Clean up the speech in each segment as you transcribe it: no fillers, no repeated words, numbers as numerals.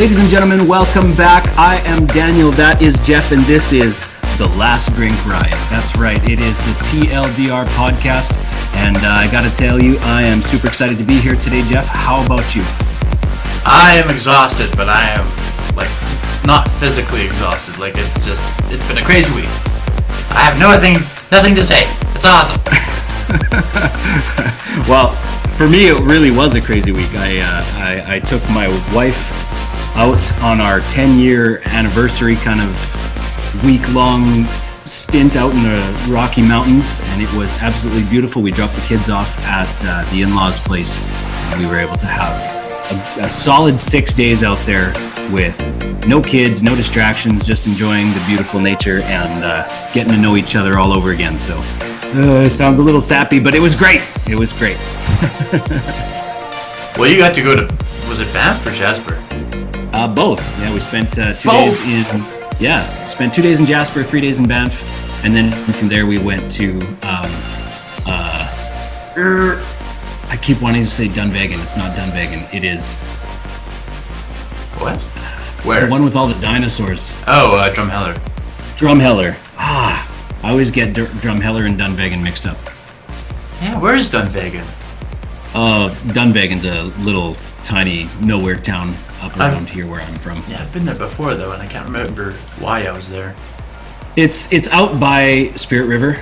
Ladies and gentlemen, welcome back. I am Daniel, that is Jeff, and this is The Last Drink Riot. That's right, it is the TLDR podcast, and I gotta tell you, I am super excited to be here today. Jeff, how about you? I am exhausted, but I am, not physically exhausted. It's been a crazy week. I have nothing to say. It's awesome. Well, for me, it really was a crazy week. I took my wife out on our 10-year anniversary kind of week-long stint out in the Rocky Mountains, and it was absolutely beautiful. We dropped the kids off at the in-laws' place, and we were able to have a solid 6 days out there with no kids, no distractions, just enjoying the beautiful nature and getting to know each other all over again. So it sounds a little sappy, but it was great. It was great. Well, you got to go to, was it Banff or Jasper? Both. Yeah, we spent 2 days in. Yeah, spent 2 days in Jasper, 3 days in Banff, and then from there we went to. I keep wanting to say Dunvegan. It's not Dunvegan. It is. What? Where? The one with all the dinosaurs. Oh, Drumheller. Drumheller. I always get Drumheller and Dunvegan mixed up. Yeah, where is Dunvegan? Dunvegan's a little tiny nowhere town up around here where I'm from. Yeah, I've been there before though, and I can't remember why I was there. It's out by Spirit River.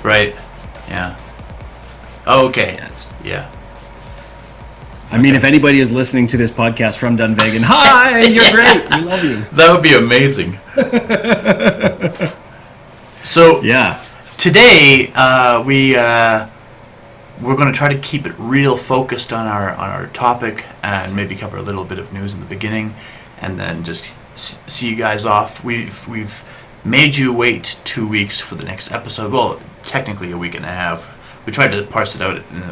Right. Yeah. Oh, okay. Yeah. I mean, if anybody is listening to this podcast from Dunvegan, hi, you're great. We love you. That would be amazing. So yeah, today we're going to try to keep it real focused on our topic and maybe cover a little bit of news in the beginning, and then just see you guys off. We've made you wait 2 weeks for the next episode. Well, technically a week and a half. We tried to parse it out in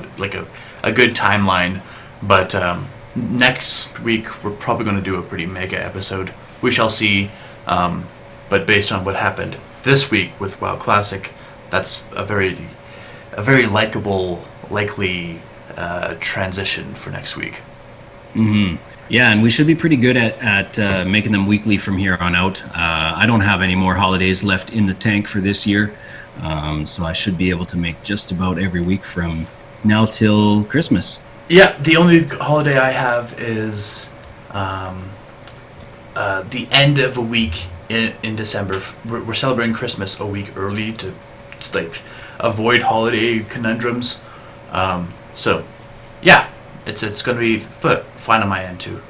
a good timeline, but next week we're probably going to do a pretty mega episode. We shall see, but based on what happened this week with WoW Classic, that's a very likable, likely transition for next week. Mm-hmm. Yeah, and we should be pretty good at making them weekly from here on out. I don't have any more holidays left in the tank for this year, so I should be able to make just about every week from now till Christmas. Yeah, the only holiday I have is the end of a week in December. We're celebrating Christmas a week early to avoid holiday conundrums. So, yeah, it's going to be fine on my end too.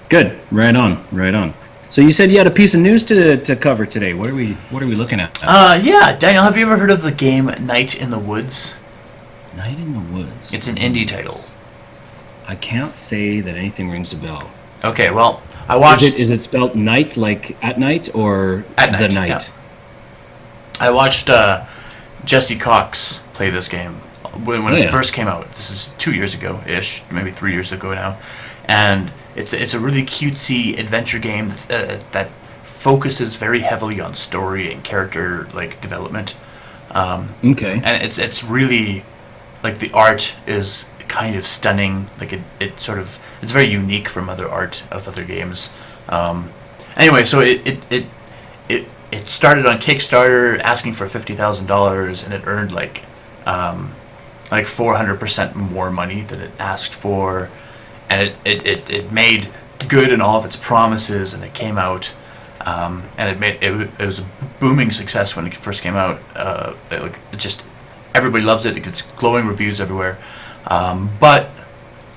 Good, right on. So you said you had a piece of news to cover today. What are we looking at? Yeah, Daniel, have you ever heard of the game Night in the Woods? Night in the Woods. It's an indie title. I can't say that anything rings a bell. Okay, well, I watched. Is it spelled night like at night or at the night? night? Yeah. I watched Jesse Cox play this game when it first came out. This is 2 years ago-ish, maybe 3 years ago now, and it's a really cutesy adventure game that focuses very heavily on story and character development. Okay. And it's really the art is kind of stunning. It's very unique from other art of other games. Anyway, so it started on Kickstarter asking for $50,000, and it earned 400% more money than it asked for, and it made good in all of its promises, and it came out, and it was a booming success when it first came out. Everybody loves it. It gets glowing reviews everywhere, but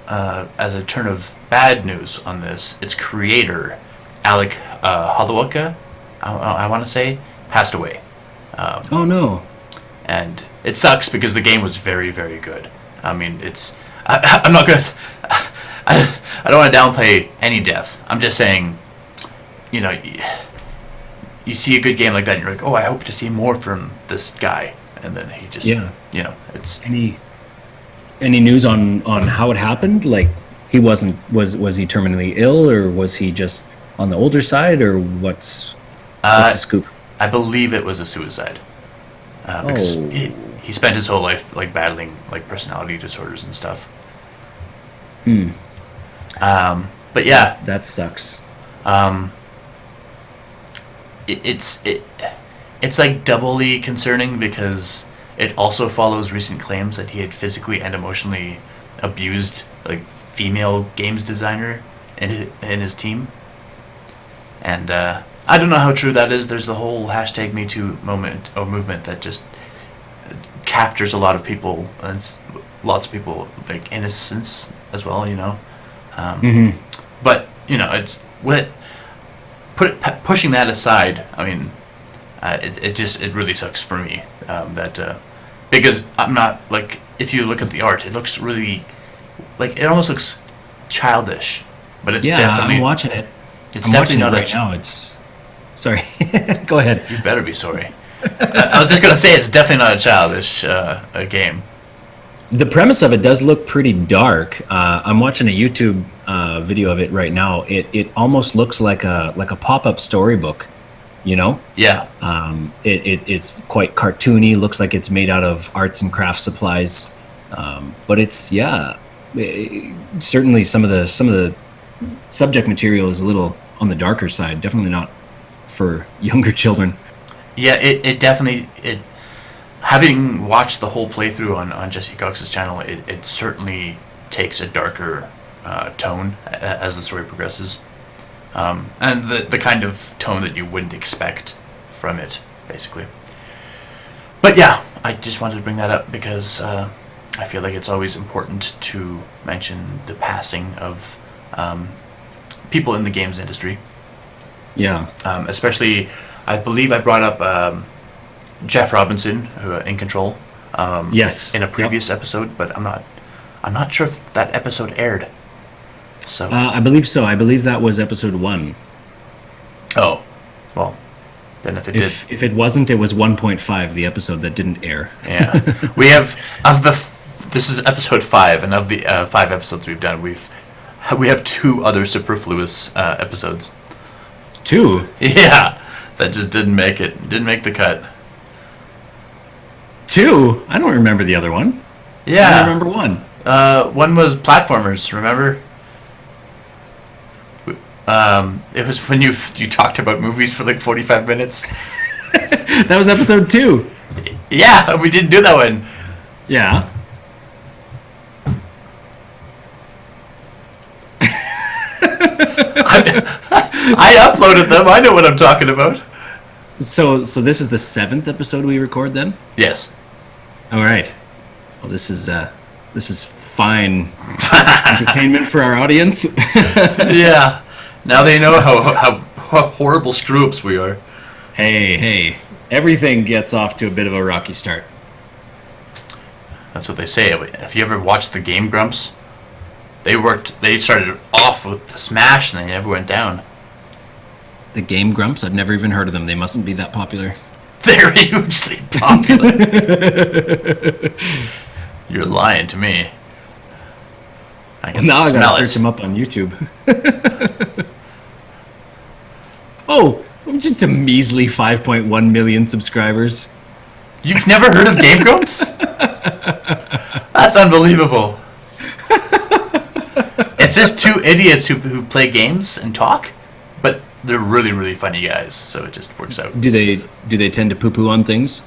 as a turn of bad news on this, its creator, Alec Holowka, I want to say, passed away. Oh no. And it sucks because the game was very, very good. I mean, I'm not gonna. I don't want to downplay any death. I'm just saying, you see a good game like that, and you're like, oh, I hope to see more from this guy, and then he just, it's any news on how it happened? Like, he was he terminally ill, or was he just on the older side, or what's the scoop? I believe it was a suicide. Because he spent his whole life battling personality disorders and stuff. But yeah, that sucks. It's like doubly concerning because it also follows recent claims that he had physically and emotionally abused like female games designer in his team. And I don't know how true that is. There's the whole hashtag Me Too movement that just captures a lot of people, and lots of people like innocence as well. But it's what pushing that aside. I mean, it really sucks for me that because I'm not like, if you look at the art, it looks really like, it almost looks childish, but it's definitely. I'm watching it. It's I'm definitely watching not it right now. It's sorry. Go ahead. You better be sorry. I was just gonna say it's definitely not a childish a game. The premise of it does look pretty dark. I'm watching a YouTube video of it right now. It almost looks like a pop-up storybook, Yeah. It's quite cartoony. Looks like it's made out of arts and crafts supplies. But it's certainly some of the subject material is a little on the darker side. Definitely not for younger children. Yeah, it definitely having watched the whole playthrough on Jesse Cox's channel, it certainly takes a darker tone as the story progresses, and the kind of tone that you wouldn't expect from it, basically. But yeah, I just wanted to bring that up because I feel like it's always important to mention the passing of people in the games industry. Yeah. Especially, I believe I brought up Jeff Robinson, who in Control. Yes. In a previous episode, but I'm not sure if that episode aired. So. I believe so. I believe that was episode 1. Oh, well, then if it did, if it wasn't, it was 1.5, the episode that didn't air. Yeah, we have this is episode 5, and of the 5 episodes we've done, we have 2 other superfluous episodes. 2? Yeah, that just didn't make the cut. 2? I don't remember the other one. Yeah, I remember 1. One was platformers. Remember? It was when you talked about movies for like 45 minutes. That was episode 2. Yeah, we didn't do that one. Yeah. I uploaded them. I know what I'm talking about. So this is the 7th episode we record then? Yes. All right. Well, this is fine entertainment for our audience. Yeah. Now they know how horrible screw-ups we are. Hey. Everything gets off to a bit of a rocky start. That's what they say. Have you ever watched the Game Grumps? They started off with the Smash and they never went down. The Game Grumps? I've never even heard of them. They mustn't be that popular. They're hugely popular. You're lying to me. Now I gotta search them up on YouTube. Oh, just a measly 5.1 million subscribers. You've never heard of Game Grumps? That's unbelievable. It's just 2 idiots who play games and talk, but they're really, really funny guys, so it just works out. Do they tend to poo-poo on things?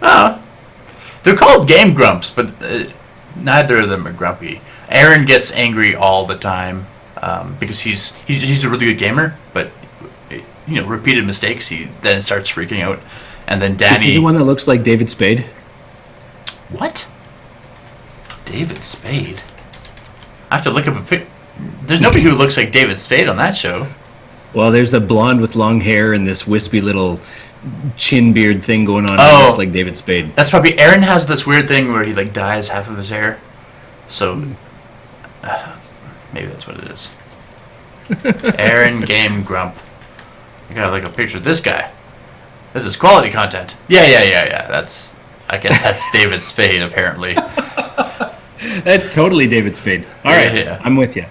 They're called Game Grumps, but neither of them are grumpy. Aaron gets angry all the time because he's a really good gamer, but repeated mistakes, he then starts freaking out. And then Danny. Is he the one that looks like David Spade? What? David Spade? I have to look up a pic. There's nobody who looks like David Spade on that show. Well, there's a blonde with long hair and this wispy little chin beard thing going on. Oh, that looks like David Spade. That's probably Aaron has this weird thing where he like dyes half of his hair. So maybe that's what it is. Aaron Game Grump. I got like a picture of this guy. This is quality content. Yeah. I guess that's David Spade apparently. That's totally David Spade. All right, yeah. I'm with you.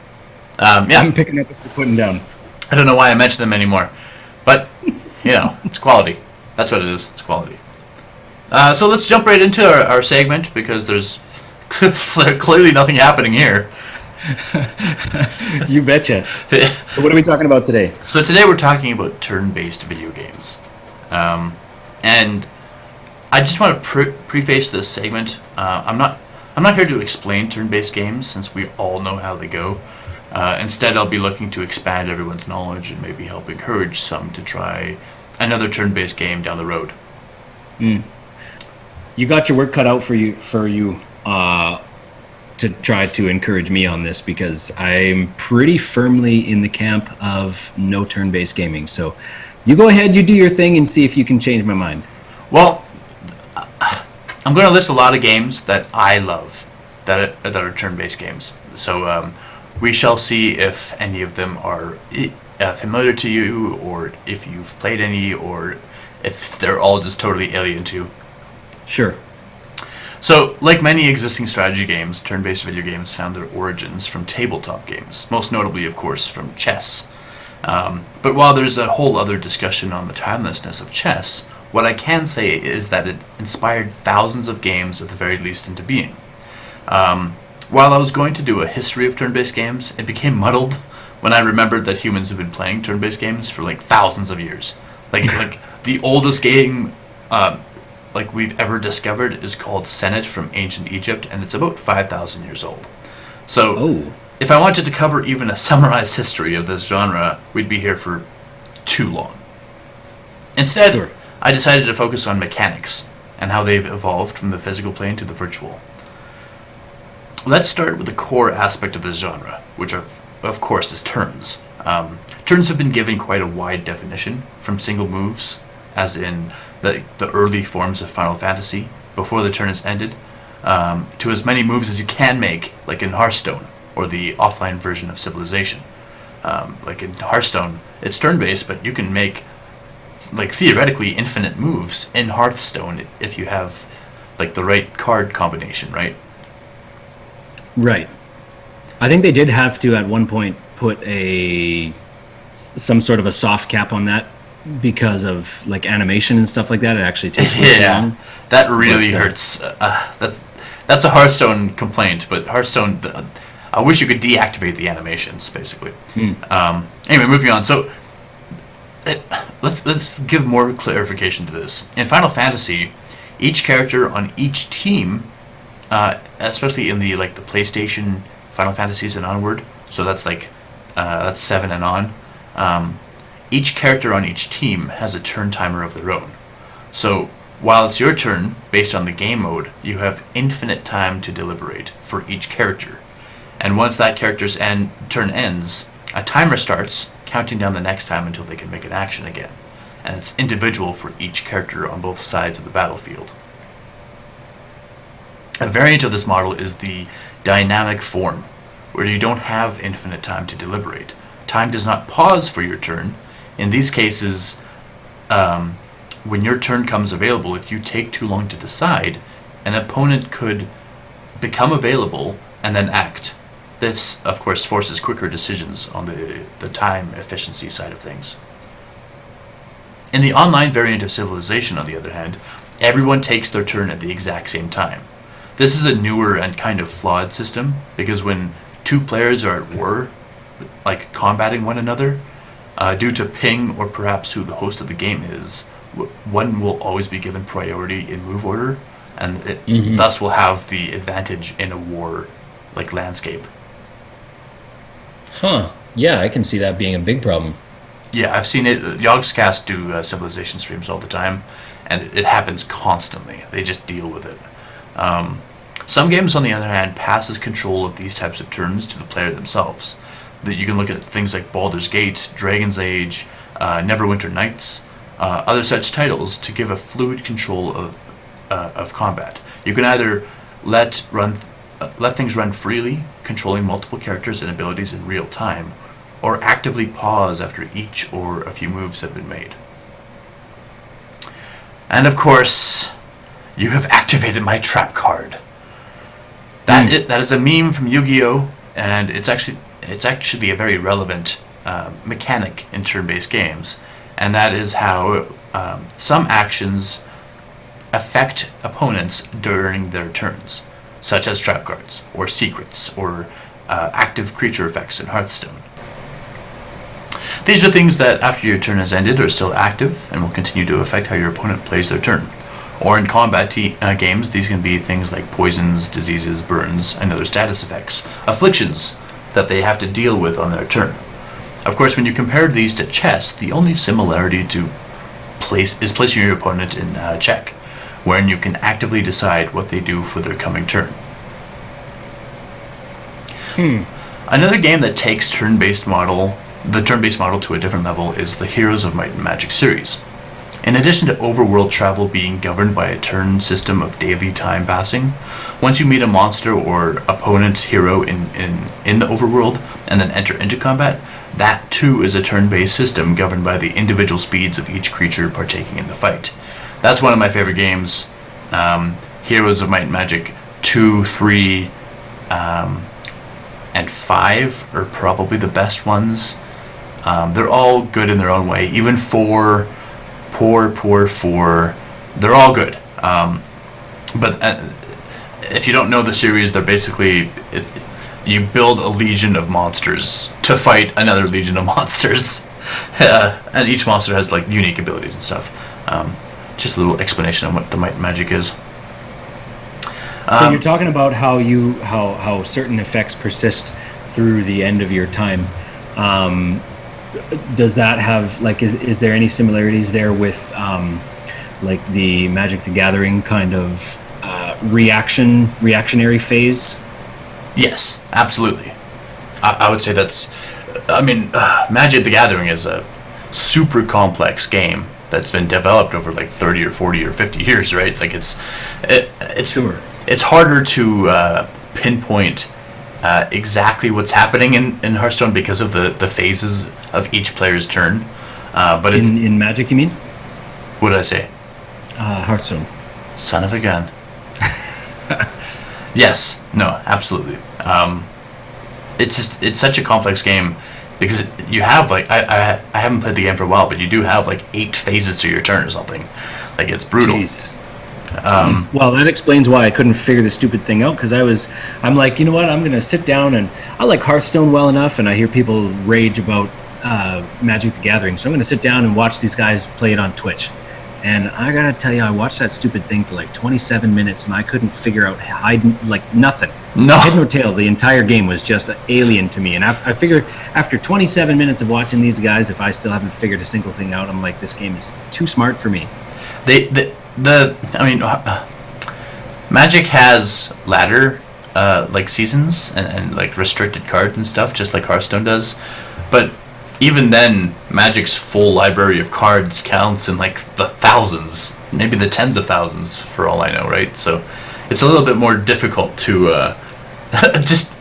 Yeah. I'm picking up what you're putting down. I don't know why I mention them anymore, but it's quality. That's what it is. It's quality. So let's jump right into our segment because there's clearly nothing happening here. You betcha. So what are we talking about today? So today we're talking about turn-based video games, and I just want to preface this segment. I'm not here to explain turn-based games since we all know how they go. Instead, I'll be looking to expand everyone's knowledge and maybe help encourage some to try another turn-based game down the road. You got your work cut out for you to try to encourage me on this, because I'm pretty firmly in the camp of no turn-based gaming. So you go ahead, you do your thing, and see if you can change my mind. Well, I'm going to list a lot of games that I love that are turn-based games. So we shall see if any of them are familiar to you, or if you've played any, or if they're all just totally alien to you. Sure. So, like many existing strategy games, turn-based video games found their origins from tabletop games, most notably, of course, from chess. But while there's a whole other discussion on the timelessness of chess, what I can say is that it inspired thousands of games, at the very least, into being. While I was going to do a history of turn-based games, it became muddled when I remembered that humans have been playing turn-based games for like thousands of years. Like the oldest game like we've ever discovered is called Senet from ancient Egypt, and it's about 5,000 years old. So if I wanted to cover even a summarized history of this genre, we'd be here for too long. Instead, Sure. I decided to focus on mechanics and how they've evolved from the physical plane to the virtual. Let's start with the core aspect of this genre, which of course is turns. Turns have been given quite a wide definition, from single moves, as in the early forms of Final Fantasy, before the turn is ended, to as many moves as you can make, like in Hearthstone, or the offline version of Civilization. Like in Hearthstone, it's turn-based, but you can make, like, theoretically infinite moves in Hearthstone if you have, like, the right card combination, right? Right. I think they did have to at one point put some sort of a soft cap on that, because of like animation and stuff like that. It actually takes way too long. That really hurts. That's a Hearthstone complaint, but Hearthstone, I wish you could deactivate the animations, basically. Anyway, moving on. So let's give more clarification to this. In Final Fantasy, each character on each team, especially in the PlayStation Final Fantasies and onward, so that's that's 7 and on. Each character on each team has a turn timer of their own. So while it's your turn, based on the game mode, you have infinite time to deliberate for each character. And once that character's turn ends, a timer starts, counting down the next time until they can make an action again. And it's individual for each character on both sides of the battlefield. A variant of this model is the dynamic form, where you don't have infinite time to deliberate. Time does not pause for your turn. In these cases, when your turn comes available, if you take too long to decide, an opponent could become available and then act. This, of course, forces quicker decisions on the time efficiency side of things. In the online variant of Civilization, on the other hand, everyone takes their turn at the exact same time. This is a newer and kind of flawed system, because when two players are at war, like combating one another, due to ping or perhaps who the host of the game is, one will always be given priority in move order, and it thus will have the advantage in a war landscape. Huh. Yeah, I can see that being a big problem. Yeah, I've seen it. Yogscast do Civilization streams all the time, and it happens constantly. They just deal with it. Some games, on the other hand, passes control of these types of turns to the player themselves. That you can look at things like Baldur's Gate, Dragon's Age, Neverwinter Nights, other such titles to give a fluid control of combat. You can either let things run freely, controlling multiple characters and abilities in real time, or actively pause after each or a few moves have been made. And of course, you have activated my trap card. That is a meme from Yu-Gi-Oh! And it's actually a very relevant mechanic in turn-based games, and that is how some actions affect opponents during their turns, such as trap cards, or secrets, or active creature effects in Hearthstone. These are things that, after your turn has ended, are still active and will continue to affect how your opponent plays their turn. Or in combat games, these can be things like poisons, diseases, burns, and other status effects, afflictions that they have to deal with on their turn. Of course, when you compare these to chess, the only similarity is placing your opponent in check, wherein you can actively decide what they do for their coming turn. Another game that takes the turn-based model to a different level is the Heroes of Might and Magic series. In addition to overworld travel being governed by a turn system of daily time passing, once you meet a monster or opponent hero in the overworld and then enter into combat, that too is a turn-based system governed by the individual speeds of each creature partaking in the fight. That's one of my favorite games. Heroes of Might and Magic 2, 3, and 5 are probably the best ones. They're all good in their own way. Even 4, poor 4, they're all good. But if you don't know the series, they're basically... you build a legion of monsters to fight another legion of monsters. And each monster has like unique abilities and stuff. Just a little explanation on what the Might and Magic is. So you're talking about how certain effects persist through the end of your time. Does that have is there any similarities there with like the Magic the Gathering kind of reactionary phase? Yes, absolutely. I would say that's... Magic the Gathering is a super complex game that's been developed over like 30 or 40 or 50 years, right? Like it's Sure. It's harder to pinpoint exactly what's happening in Hearthstone because of the phases of each player's turn. But it's, in Magic, you mean? What did I say? Hearthstone. Son of a gun. Yes. No. Absolutely. It's such a complex game because you have like I haven't played the game for a while, but you do have like 8 phases to your turn or something. Like it's brutal. Jeez. Well, that explains why I couldn't figure the stupid thing out, because I'm like, you know what, I'm going to sit down, and I like Hearthstone well enough, and I hear people rage about Magic the Gathering, so I'm going to sit down and watch these guys play it on Twitch. And I got to tell you, I watched that stupid thing for like 27 minutes, and I couldn't figure out nothing. No. Head no tail. The entire game was just alien to me, and I figured after 27 minutes of watching these guys, if I still haven't figured a single thing out, I'm like, this game is too smart for me. Magic has ladder like seasons and like restricted cards and stuff, just like Hearthstone does. But even then, Magic's full library of cards counts in like the thousands, maybe the tens of thousands for all I know, right? So it's a little bit more difficult to just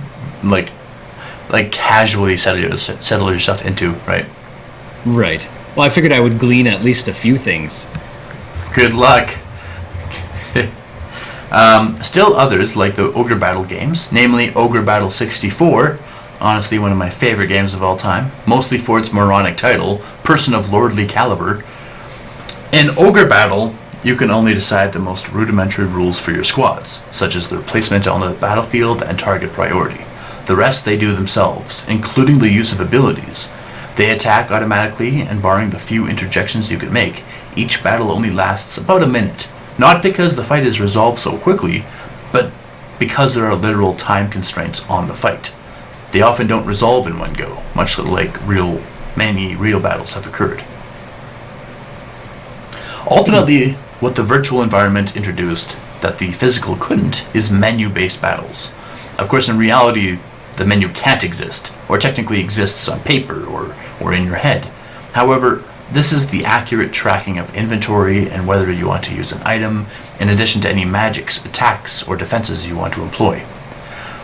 like casually settle yourself into, right? Right. Well, I figured I would glean at least a few things. Good luck. Still others, like the Ogre Battle games, namely Ogre Battle 64, honestly one of my favorite games of all time, mostly for its moronic title, Person of Lordly Caliber. In Ogre Battle, you can only decide the most rudimentary rules for your squads, such as their placement on the battlefield and target priority. The rest they do themselves, including the use of abilities. They attack automatically, and barring the few interjections you can make, each battle only lasts about a minute. Not because the fight is resolved so quickly, but because there are literal time constraints on the fight. They often don't resolve in one go, much like many real battles have occurred. Ultimately, what the virtual environment introduced that the physical couldn't is menu-based battles. Of course, in reality, the menu can't exist, or technically exists on paper or in your head. However, this is the accurate tracking of inventory and whether you want to use an item, in addition to any magics, attacks, or defenses you want to employ.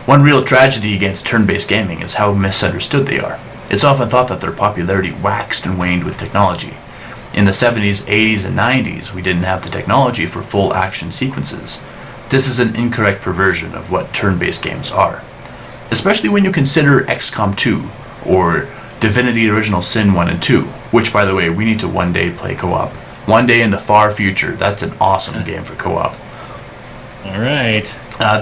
One real tragedy against turn-based gaming is how misunderstood they are. It's often thought that their popularity waxed and waned with technology. In the 70s, 80s, and 90s, we didn't have the technology for full action sequences. This is an incorrect perversion of what turn-based games are. Especially when you consider XCOM 2, or Divinity Original Sin 1 and 2, which, by the way, we need to one day play co-op. One day in the far future. That's an awesome game for co-op. All right.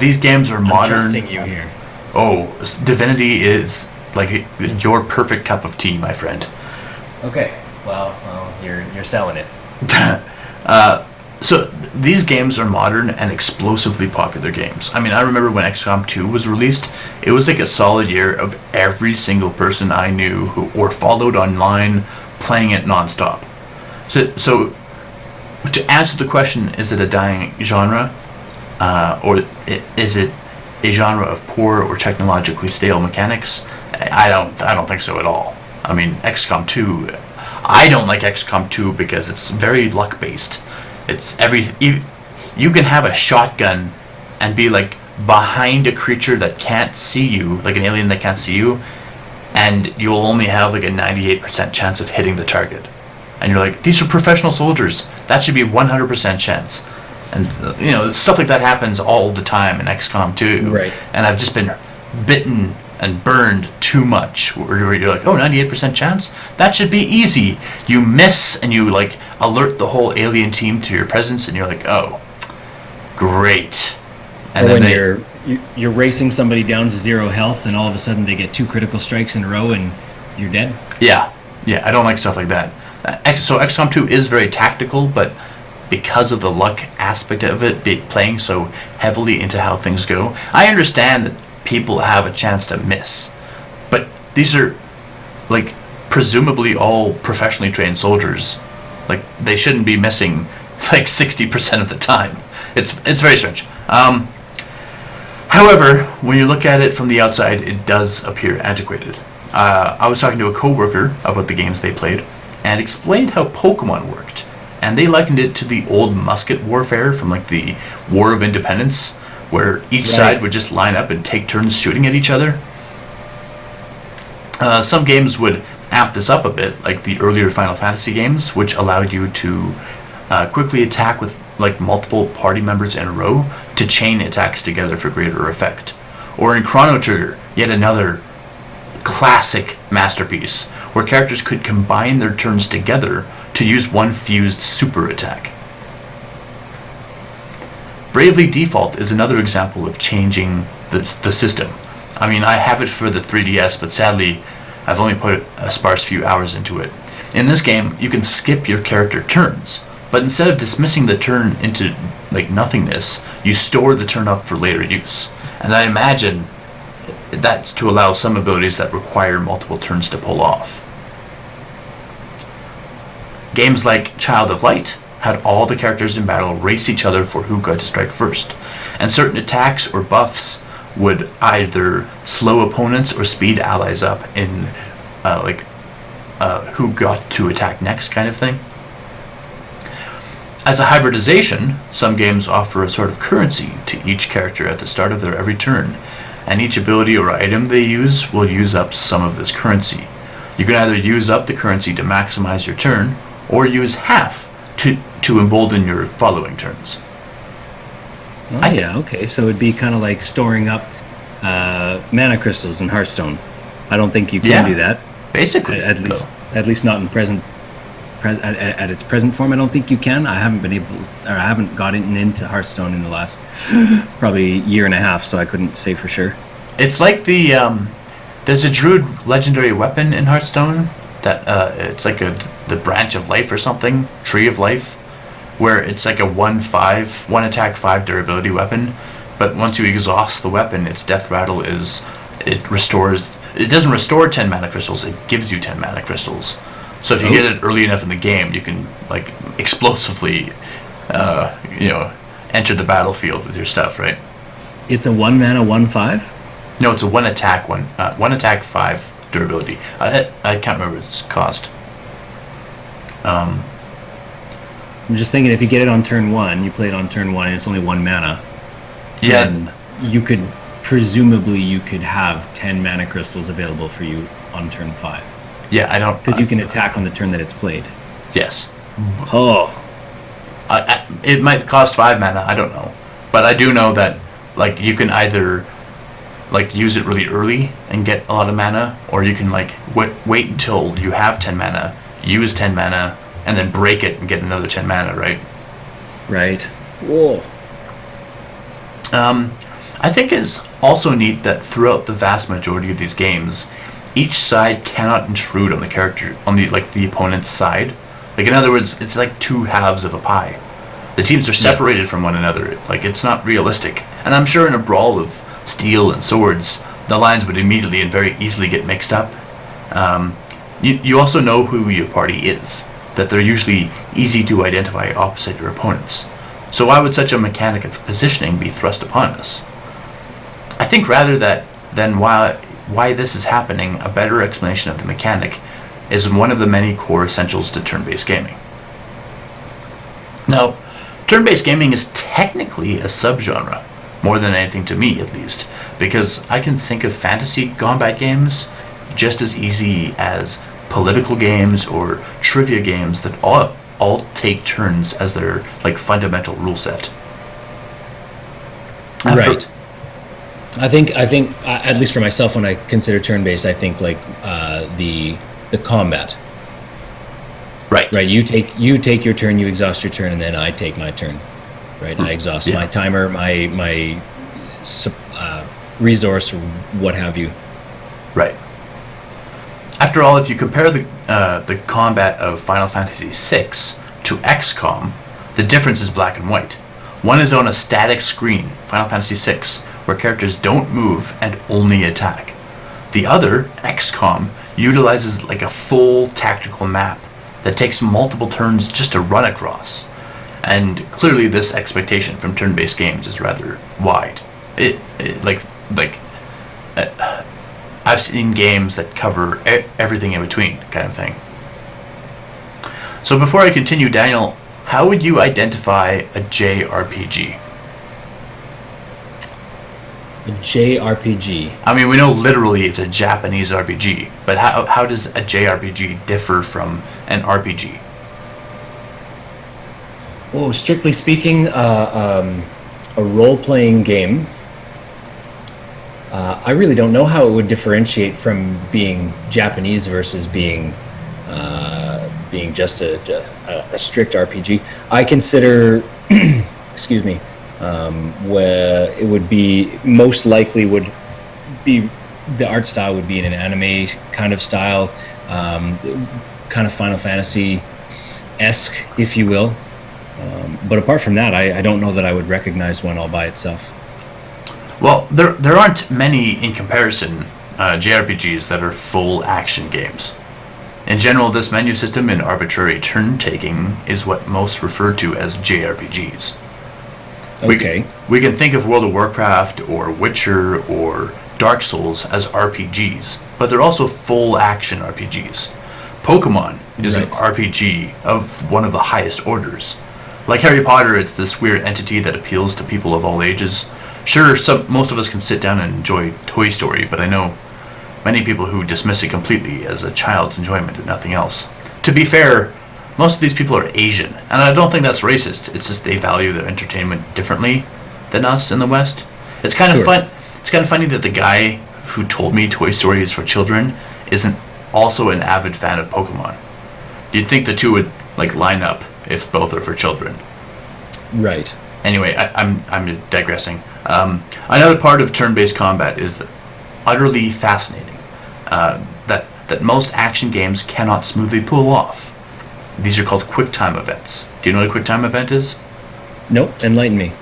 These games are modern. I'm trusting you here. Oh, divinity is like your perfect cup of tea, my friend. Okay. Well, you're selling it. So these games are modern and explosively popular games. I mean, I remember when XCOM 2 was released, it was like a solid year of every single person I knew who or followed online playing it nonstop. So to answer the question, is it a dying genre, or is it a genre of poor or technologically stale mechanics? I don't think so at all. I mean, XCOM 2. I don't like XCOM 2 because it's very luck based. It's you can have a shotgun and be like behind a creature that can't see you, like an alien that can't see you, and you'll only have like a 98% chance of hitting the target. And you're like, these are professional soldiers. That should be 100% chance. And stuff like that happens all the time in XCOM 2. Right. And I've just been bitten and burned too much, where you're like, 98% chance? That should be easy. You miss and you like alert the whole alien team to your presence, and you're like, oh, great. And or when you're racing somebody down to 0 health, and all of a sudden they get 2 critical strikes in a row and you're dead. Yeah, I don't like stuff like that. So XCOM 2 is very tactical, but because of the luck aspect of it, playing so heavily into how things go, I understand that people have a chance to miss, but these are like presumably all professionally trained soldiers. Like, they shouldn't be missing like 60% of the time. It's very strange. However, when you look at it from the outside, it does appear antiquated. I was talking to a coworker about the games they played and explained how Pokemon worked, and they likened it to the old musket warfare from like the War of Independence, where each side would just line up and take turns shooting at each other. Some games would amp this up a bit, like the earlier Final Fantasy games, which allowed you to quickly attack with like multiple party members in a row to chain attacks together for greater effect. Or in Chrono Trigger, yet another classic masterpiece, where characters could combine their turns together to use one fused super attack. Bravely Default is another example of changing the system. I mean, I have it for the 3DS, but sadly, I've only put a sparse few hours into it. In this game, you can skip your character turns, but instead of dismissing the turn into like nothingness, you store the turn up for later use. And I imagine that's to allow some abilities that require multiple turns to pull off. Games like Child of Light had all the characters in battle race each other for who got to strike first, and certain attacks or buffs would either slow opponents or speed allies up in who got to attack next kind of thing. As a hybridization, some games offer a sort of currency to each character at the start of their every turn, and each ability or item they use will use up some of this currency. You can either use up the currency to maximize your turn, or use half to embolden your following turns. Okay. So it'd be kind of like storing up mana crystals in Hearthstone. I don't think you can do that. Basically, at least not in at its present form. I don't think you can. I haven't gotten into Hearthstone in the last probably year and a half, so I couldn't say for sure. It's like there's a druid legendary weapon in Hearthstone that it's like the branch of life or something, tree of life, where it's like a 1 attack 5 durability weapon, but once you exhaust the weapon, its death rattle is it doesn't restore 10 mana crystals, it gives you 10 mana crystals. So if you get it early enough in the game, you can like explosively enter the battlefield with your stuff, right? It's a 1 mana 1/5? No, it's a 1 attack 5 durability. I can't remember its cost. I'm just thinking, if you get it on turn 1, you play it on turn 1, and it's only 1 mana. Yeah. You could have 10 mana crystals available for you on turn 5. Yeah, I don't. Because you can attack on the turn that it's played. Yes. Oh. It might cost 5 mana. I don't know, but I do know that like you can either like use it really early and get a lot of mana, or you can like wait until you have 10 mana, use 10 mana, and then break it and get another 10 mana, right? Right. Whoa. I think it's also neat that throughout the vast majority of these games, each side cannot intrude on the character, on the opponent's side. Like, in other words, it's like two halves of a pie. The teams are separated from one another. Like, it's not realistic. And I'm sure in a brawl of steel and swords, the lines would immediately and very easily get mixed up. You also know who your party is, that they're usually easy to identify opposite your opponents. So why would such a mechanic of positioning be thrust upon us? I think rather than why this is happening, a better explanation of the mechanic is one of the many core essentials to turn-based gaming. Now, turn-based gaming is technically a subgenre, more than anything to me at least, because I can think of fantasy combat games just as easy as political games or trivia games that all take turns as their like fundamental rule set. Right. I think at least for myself, when I consider turn-based, I think like the combat. Right. Right. You take your turn, you exhaust your turn, and then I take my turn. Right. I exhaust my timer, my resource, or what have you. Right. After all, if you compare the combat of Final Fantasy VI to XCOM, the difference is black and white. One is on a static screen, Final Fantasy VI, where characters don't move and only attack. The other, XCOM, utilizes like a full tactical map that takes multiple turns just to run across. And clearly this expectation from turn-based games is rather wide. I've seen games that cover everything in between, kind of thing. So before I continue, Daniel, how would you identify a JRPG? A JRPG. I mean, we know literally it's a Japanese RPG, but how does a JRPG differ from an RPG? Oh, strictly speaking, a role-playing game. I really don't know how it would differentiate from being Japanese versus being just a strict RPG. I consider, excuse me, where it would be most likely would be the art style would be in an anime kind of style, kind of Final Fantasy-esque, if you will. But apart from that, I don't know that I would recognize one all by itself. Well, there aren't many in comparison JRPGs that are full action games. In general, this menu system and arbitrary turn-taking is what most refer to as JRPGs. Okay. We can think of World of Warcraft or Witcher or Dark Souls as RPGs, but they're also full action RPGs. Pokemon is an RPG of one of the highest orders. Like Harry Potter, it's this weird entity that appeals to people of all ages. Sure, most of us can sit down and enjoy Toy Story, but I know many people who dismiss it completely as a child's enjoyment and nothing else. To be fair, most of these people are Asian, and I don't think that's racist. It's just they value their entertainment differently than us in the West. It's kind of fun. It's kind of funny that the guy who told me Toy Story is for children isn't also an avid fan of Pokemon. You'd think the two would like line up if both are for children. Right. Anyway, I'm digressing. Another part of turn-based combat is utterly fascinating. That most action games cannot smoothly pull off. These are called QuickTime events. Do you know what a QuickTime event is? Nope, enlighten me.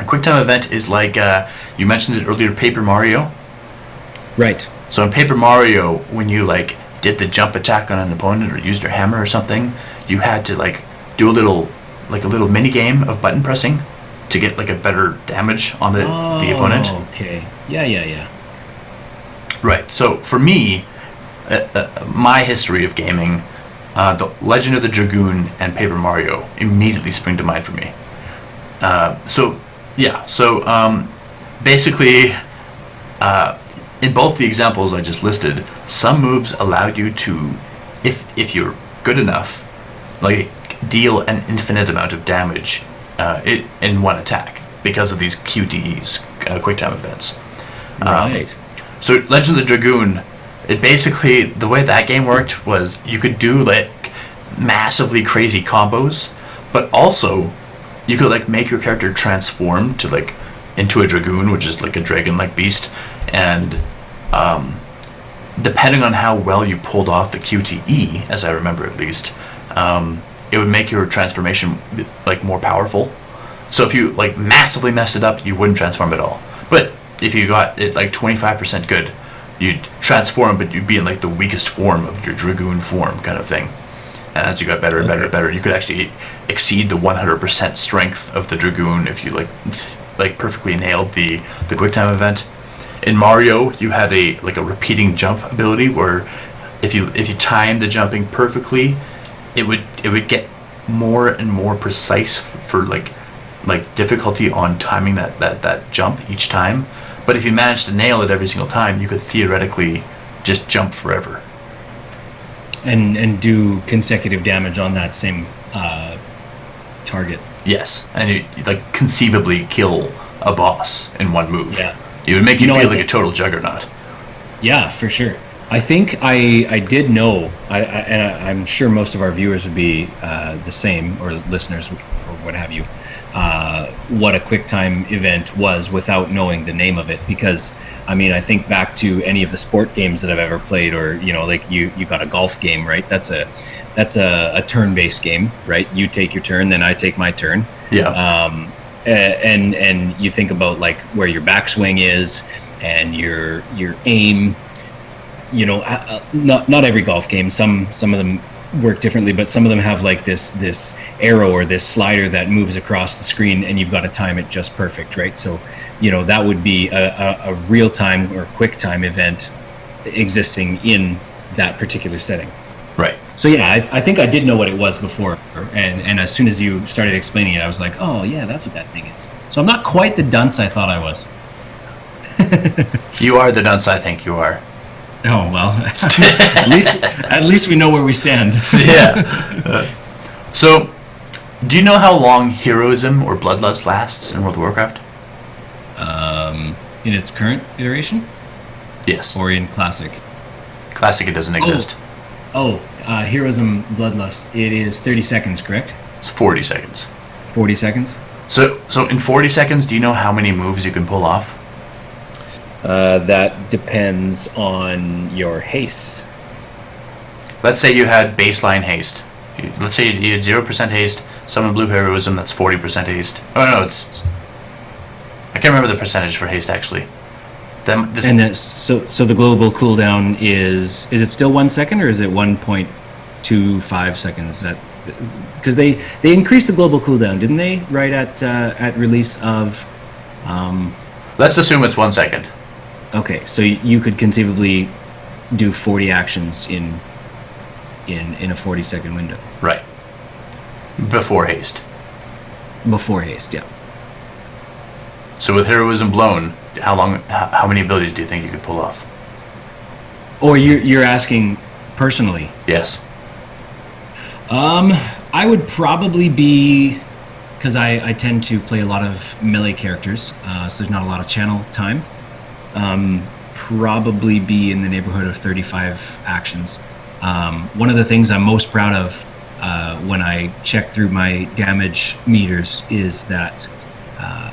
A QuickTime event is like, you mentioned it earlier, Paper Mario. Right. So in Paper Mario, when you like did the jump attack on an opponent or used your hammer or something, you had to like do a little mini game of button pressing to get like a better damage on the opponent. Okay. Yeah. Right. So for me, my history of gaming, The Legend of the Dragoon and Paper Mario immediately spring to mind for me. Basically, in both the examples I just listed, some moves allowed you to, if you're good enough, like deal an infinite amount of damage in one attack because of these QTEs, QuickTime events. Right. So Legend of the Dragoon, it basically, the way that game worked was you could do like massively crazy combos, but also you could like make your character transform to like into a dragoon, which is like a dragon-like beast, and depending on how well you pulled off the QTE, as I remember at least, it would make your transformation like more powerful. So if you like massively messed it up, you wouldn't transform at all. But if you got it like 25% good, you'd transform, but you'd be in like the weakest form of your dragoon form kind of thing. And as you got better and better and better, you could actually exceed the 100% strength of the dragoon if you like perfectly nailed the quick time event. In Mario, you had a repeating jump ability where if you timed the jumping perfectly, it would get more and more precise for like difficulty on timing that jump each time. But if you managed to nail it every single time, you could theoretically just jump forever. And do consecutive damage on that same target. Yes, and you like conceivably kill a boss in one move. Yeah. It would make you feel like a total juggernaut. Yeah, for sure. I think I did know, and I'm sure most of our viewers would be the same, or listeners, or what have you, what a QuickTime event was without knowing the name of it. Because, I mean, I think back to any of the sport games that I've ever played, or, you know, like you got a golf game, right? That's a turn-based game, right? You take your turn, then I take my turn. Yeah. And you think about like where your backswing is and your aim. You know, not every golf game. Some of them work differently, but some of them have like this arrow or this slider that moves across the screen, and you've got to time it just perfect, right? So, you know, that would be a real time or quick time event existing in that particular setting. Right. So yeah, I think I did know what it was before, and as soon as you started explaining it, I was like, oh yeah, that's what that thing is. So I'm not quite the dunce I thought I was. You are the dunce I think you are. Oh well, at least we know where we stand. Yeah. So, do you know how long heroism or bloodlust lasts in World of Warcraft? In its current iteration, Yes. or in classic? Classic, it doesn't exist. Heroism Bloodlust. It is 30 seconds, correct? It's 40 seconds. 40 seconds. So in 40 seconds, do you know how many moves you can pull off? That depends on your haste. Let's say you had baseline haste. Let's say you had 0% haste. Summon blue heroism. That's 40% haste. Oh no, I can't remember the percentage for haste actually. So the global cooldown is it still 1 second, or is it 1.25 seconds? That because they increased the global cooldown, didn't they? Right at release of. Let's assume it's 1 second. Okay, so you could conceivably do 40 actions in a 40-second window. Right. Before haste. Before haste, yeah. So with heroism blown, how many abilities do you think you could pull off? Or you're asking personally? Yes. I would probably be, because I tend to play a lot of melee characters, so there's not a lot of channel time. Probably be in the neighborhood of 35 actions. One of the things I'm most proud of when I check through my damage meters is that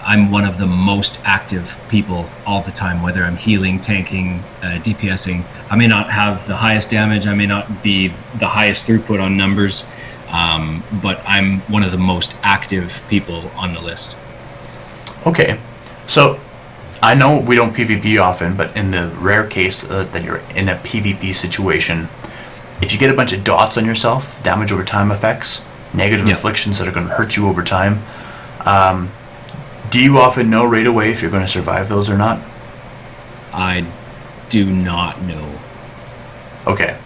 I'm one of the most active people all the time, whether I'm healing, tanking, DPSing. I may not have the highest damage, I may not be the highest throughput on numbers, but I'm one of the most active people on the list. Okay, so I know we don't PvP often, but in the rare case that you're in a PvP situation, if you get a bunch of dots on yourself, damage over time effects, negative afflictions that are going to hurt you over time, do you often know right away if you're going to survive those or not? I do not know. Okay,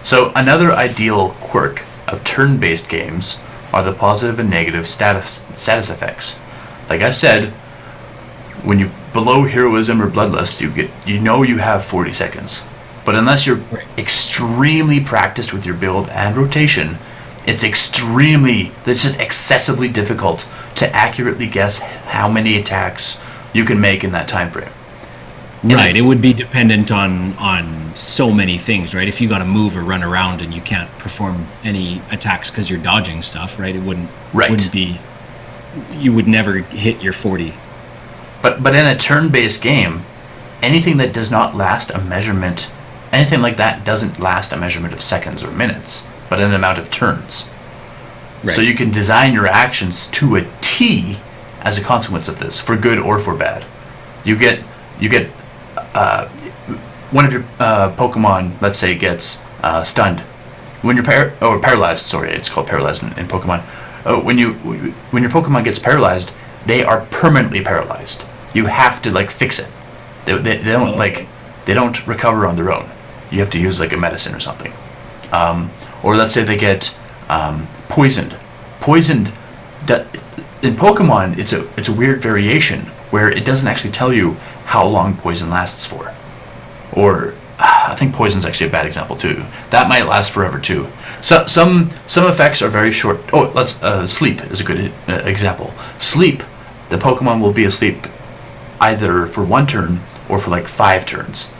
so another ideal quirk of turn-based games are the positive and negative status effects. Like I said, when you below heroism or bloodlust, you have 40 seconds. But unless you're extremely practiced with your build and rotation, it's just excessively difficult to accurately guess how many attacks you can make in that time frame. Right, it would be dependent on so many things, right? If you got to move or run around and you can't perform any attacks because you're dodging stuff, right? It wouldn't be, you would never hit your 40. But in a turn-based game, anything that does not last a measurement, anything like that doesn't last a measurement of seconds or minutes, but an amount of turns. Right. So you can design your actions to a T as a consequence of this, for good or for bad. You get one of your Pokemon, let's say, gets stunned. When you're paralyzed. Sorry, it's called paralyzed in Pokemon. When your Pokemon gets paralyzed, they are permanently paralyzed. You have to like fix it. They don't they don't recover on their own. You have to use like a medicine or something. Or let's say they get poisoned. In Pokemon, it's a weird variation where it doesn't actually tell you how long poison lasts for. Or I think poison's actually a bad example too. That might last forever too. So some effects are very short. Sleep is a good example. Sleep, the Pokemon will be asleep either for 1 turn or for like 5 turns,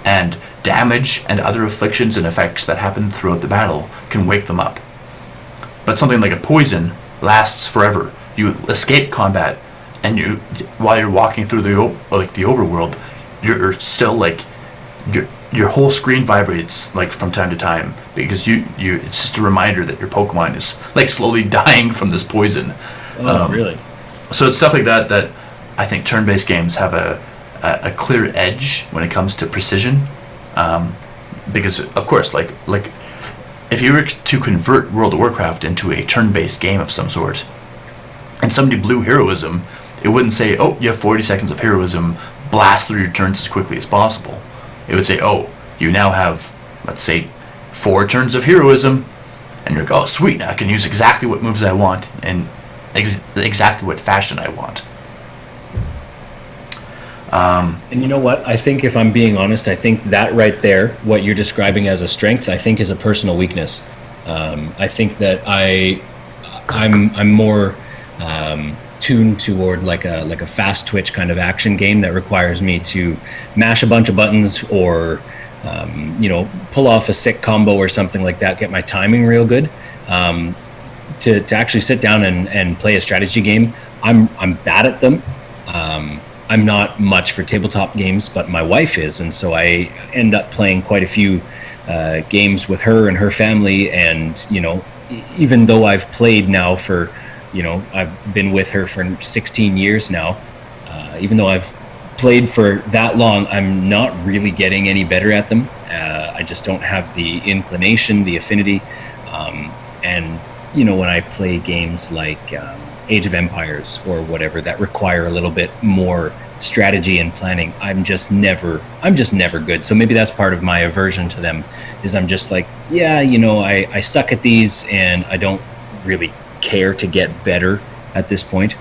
and damage and other afflictions and effects that happen throughout the battle can wake them up. But something like a poison lasts forever. You escape combat, and while you're walking through the overworld, you're still like your whole screen vibrates like from time to time, because you it's just a reminder that your Pokemon is like slowly dying from this poison. Really? So it's stuff like that I think turn-based games have a clear edge when it comes to precision, because of course like if you were to convert World of Warcraft into a turn-based game of some sort, and somebody blew heroism, it wouldn't say, oh, you have 40 seconds of heroism, blast through your turns as quickly as possible. It would say, oh, you now have, let's say, 4 turns of heroism, and you're like, oh, sweet, I can use exactly what moves I want and exactly what fashion I want. And you know what? I think, if I'm being honest, I think that right there, what you're describing as a strength, I think is a personal weakness. I think that I'm more tuned toward like a fast twitch kind of action game that requires me to mash a bunch of buttons or pull off a sick combo or something like that, get my timing real good. To actually sit down and play a strategy game, I'm bad at them. I'm not much for tabletop games, but my wife is, and so I end up playing quite a few games with her and her family. And even though I've played now for, I've been with her for 16 years now, even though I've played for that long, I'm not really getting any better at them. I just don't have the inclination, the affinity, and when I play games like Age of Empires or whatever that require a little bit more strategy and planning, I'm just never good. So maybe that's part of my aversion to them, is I'm just like, I suck at these and I don't really care to get better at this point.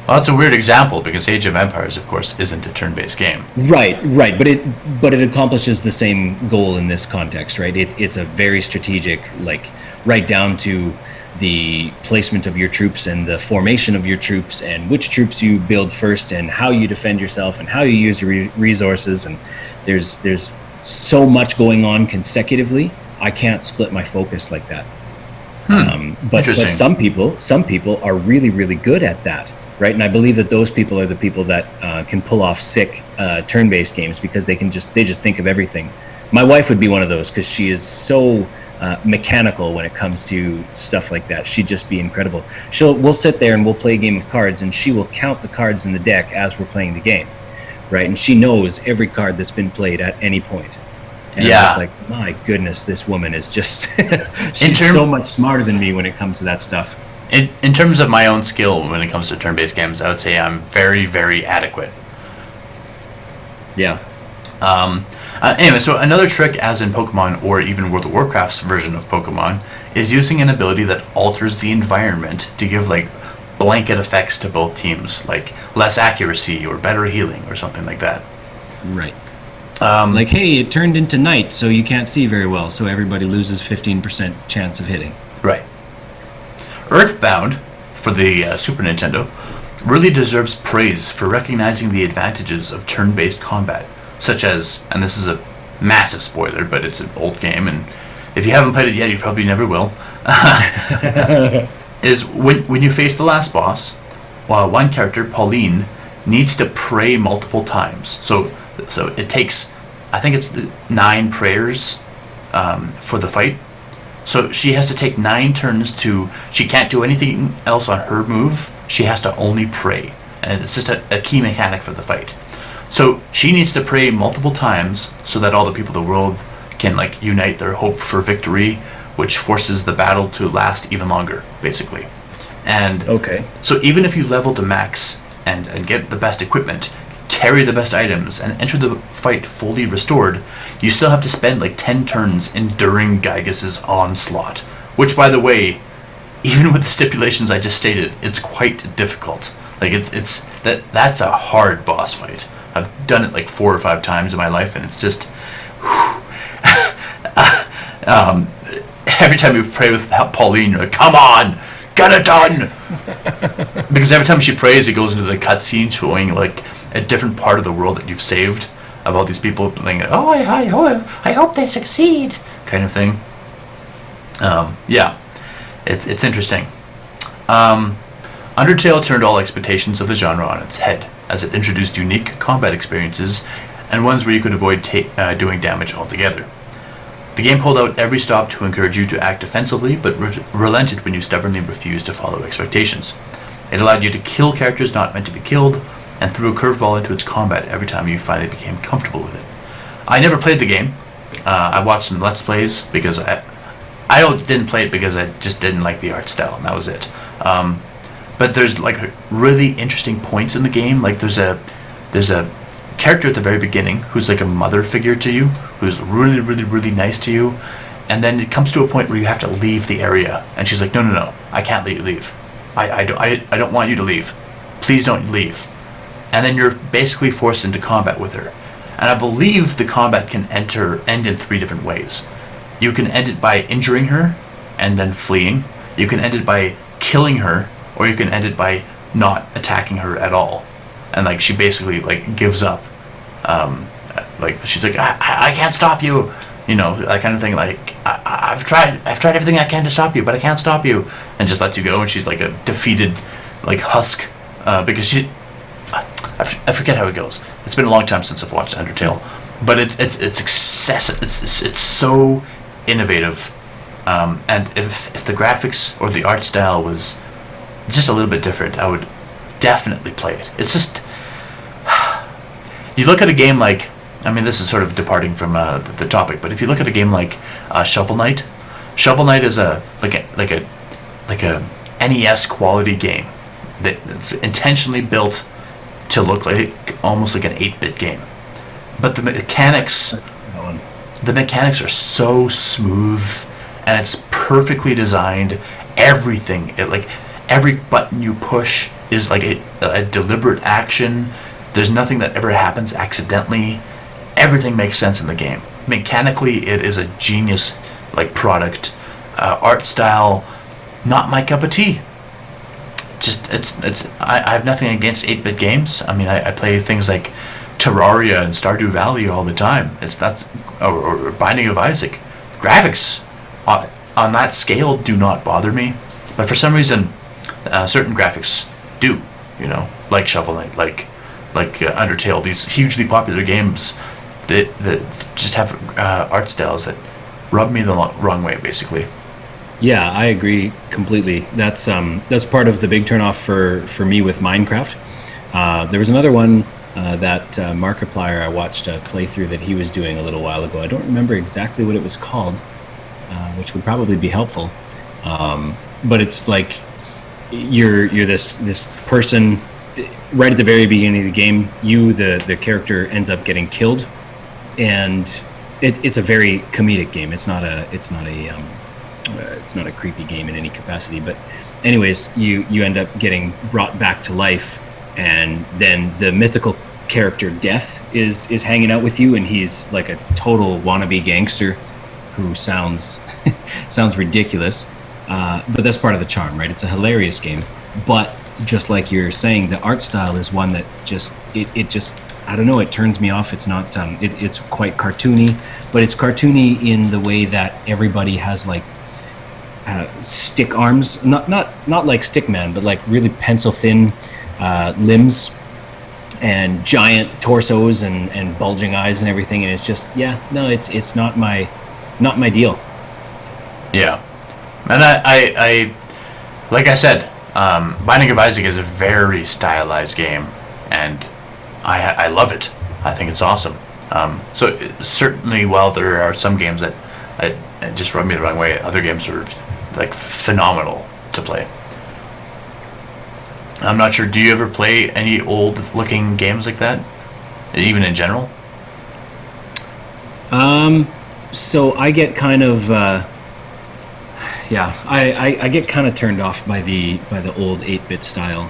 Well, that's a weird example, because Age of Empires, of course, isn't a turn-based game. Right, but it accomplishes the same goal in this context, right? It's a very strategic, like right down to the placement of your troops and the formation of your troops and which troops you build first and how you defend yourself and how you use your resources. And there's so much going on consecutively. I can't split my focus like that. But some people are really, really good at that, right? And I believe that those people are the people that can pull off sick turn-based games, because they just think of everything. My wife would be one of those, because she is so mechanical when it comes to stuff like that. She'd just be incredible. We'll sit there and we'll play a game of cards, and she will count the cards in the deck as we're playing the game, right? And she knows every card that's been played at any point. And I'm just like, my goodness, this woman is just she's so much smarter than me when it comes to that stuff. In terms of my own skill when it comes to turn-based games, I would say I'm very, very adequate. Yeah. Anyway, so another trick, as in Pokemon or even World of Warcraft's version of Pokemon, is using an ability that alters the environment to give like blanket effects to both teams, like less accuracy or better healing or something like that. Right. Like, hey, it turned into night, so you can't see very well, so everybody loses 15% chance of hitting. Right. Earthbound, for the Super Nintendo, really deserves praise for recognizing the advantages of turn-based combat, such as, and this is a massive spoiler, but it's an old game, and if you haven't played it yet, you probably never will, is when you face the last boss, while one character, Pauline, needs to pray multiple times. So it takes, I think it's 9 prayers for the fight. So she has to take 9 turns she can't do anything else on her move. She has to only pray. And it's just a key mechanic for the fight. So she needs to pray multiple times so that all the people of the world can like unite their hope for victory, which forces the battle to last even longer, basically. And okay. So even if you level to max and get the best equipment, carry the best items, and enter the fight fully restored, you still have to spend like 10 turns enduring Gygas's onslaught. Which, by the way, even with the stipulations I just stated, it's quite difficult. Like that's a hard boss fight. I've done it like 4 or 5 times in my life, and it's just every time you pray with Pauline, you're like, come on, get it done. Because every time she prays, it goes into the cutscene showing like a different part of the world that you've saved, of all these people playing, oh, I hope they succeed, kind of thing. Yeah, it's interesting. Undertale turned all expectations of the genre on its head, as it introduced unique combat experiences and ones where you could avoid doing damage altogether. The game pulled out every stop to encourage you to act defensively, but relented when you stubbornly refused to follow expectations. It allowed you to kill characters not meant to be killed, and threw a curveball into its combat every time you finally became comfortable with it. I never played the game. I watched some Let's Plays because I didn't play it because I just didn't like the art style, and that was it. But there's like really interesting points in the game. Like there's a character at the very beginning who's like a mother figure to you, who's really, really, really nice to you, and then it comes to a point where you have to leave the area, and she's like, no, I can't let you leave. I don't want you to leave. Please don't leave. And then you're basically forced into combat with her. And I believe the combat can end in 3 different ways. You can end it by injuring her and then fleeing. You can end it by killing her, or you can end it by not attacking her at all. And like she basically like gives up. Like she's like, I can't stop you, you know, that kind of thing. Like I've tried everything I can to stop you, but I can't stop you, and just lets you go. And she's like a defeated like husk because I forget how it goes. It's been a long time since I've watched Undertale, but it's excessive. It's so innovative, and if the graphics or the art style was just a little bit different, I would definitely play it. It's just, you look at a game like, I mean, this is sort of departing from the topic, but if you look at a game like Shovel Knight is like a NES quality game that's intentionally built to look like almost like an 8-bit game, but the mechanics are so smooth, and it's perfectly designed. Everything, every button you push is like a deliberate action. There's nothing that ever happens accidentally. Everything makes sense in the game. Mechanically, it is a genius like product. Art style, not my cup of tea. Just I have nothing against 8-bit games. I mean, I play things like Terraria and Stardew Valley all the time. It's not, or Binding of Isaac. Graphics on that scale do not bother me, but for some reason, certain graphics do. You know, like Shovel Knight, like Undertale. These hugely popular games that just have art styles that rub me the wrong way, basically. Yeah, I agree completely. That's part of the big turnoff for me with Minecraft. There was another one that Markiplier I watched a playthrough that he was doing a little while ago. I don't remember exactly what it was called, which would probably be helpful. But it's like you're this person right at the very beginning of the game. The character ends up getting killed, and it's a very comedic game. It's not a creepy game in any capacity, but anyways, you end up getting brought back to life, and then the mythical character Death is hanging out with you, and he's like a total wannabe gangster who sounds ridiculous, but that's part of the charm, right? It's a hilarious game, but just like you're saying, the art style is one that just I don't know, it turns me off. It's not it's quite cartoony, but it's cartoony in the way that everybody has like stick arms, not like Stickman, but like really pencil thin limbs, and giant torsos and bulging eyes and everything, and it's just it's not my deal. Yeah, and I like I said, Binding of Isaac is a very stylized game, and I love it. I think it's awesome. So certainly, while there are some games that just rub me the wrong way, other games are like phenomenal to play. I'm not sure. Do you ever play any old-looking games like that, even in general? So I get kind of I get kind of turned off by the old 8-bit style.